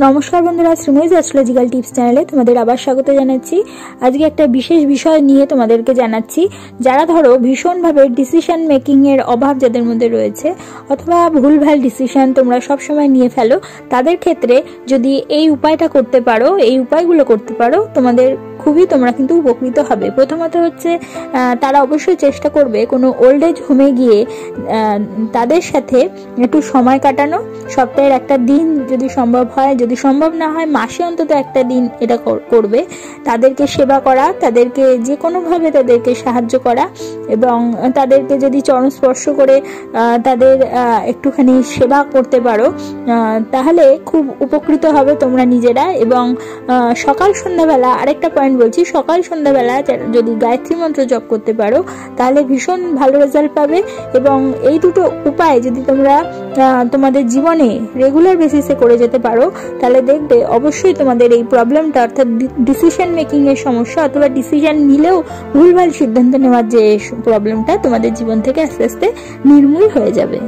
নমস্কার বন্ধুরা, Sreemoyee astrological tips চ্যানেলে তোমাদের আবার স্বাগত জানাচ্ছি। আজকে একটা বিশেষ বিষয় নিয়ে তোমাদেরকে জানাচ্ছি। যারা ধরো ভীষণভাবে ডিসিশন মেকিং এর অভাব যাদের মধ্যে রয়েছে, অথবা ভুলভাল ডিসিশন তোমরা সবসময় নিয়ে ফেলো, তাদের ক্ষেত্রে যদি এই উপায়টা করতে পারো, এই উপায়গুলো করতে পারো, তোমাদের তোমরা কিন্তু উপকৃত হবে। প্রথমত হচ্ছে তারা অবশ্যই চেষ্টা করবে কোনো ওল্ড এজ হোমে গিয়ে তাদের সাথে একটু সময় কাটানো। সপ্তাহের একটা দিন যদি সম্ভব হয়, যদি সম্ভব না হয় মাসে অন্তত একটা দিন এটা করবে। তাদেরকে সেবা করা, তাদেরকে যে কোনোভাবে তাদেরকে সাহায্য করা, এবং তাদেরকে যদি চরণ স্পর্শ করে তাদের একটুখানি সেবা করতে পারো, তাহলে খুব উপকৃত হবে তোমরা নিজেরা। এবং সকাল সন্ধ্যাবেলা আরেকটা পয়েন্ট বলছি, সকাল সন্ধ্যাবেলা যদি গায়ত্রী মন্ত্র জপ করতে পারো তাহলে ভীষণ ভালো রেজাল্ট পাবে। এবং এই দুটো উপায় যদি তোমরা তোমাদের জীবনে রেগুলার বেসিসে করে যেতে পারো, তাহলে দেখবে অবশ্যই তোমাদের এই প্রবলেমটা, অর্থাৎ ডিসিশন মেকিং এর সমস্যা অথবা ডিসিশন নিলেও ভুলভাল সিদ্ধান্ত নেওয়ার যে প্রবলেমটা তোমাদের জীবন থেকে আস্তে আস্তে নির্মূল হয়ে যাবে।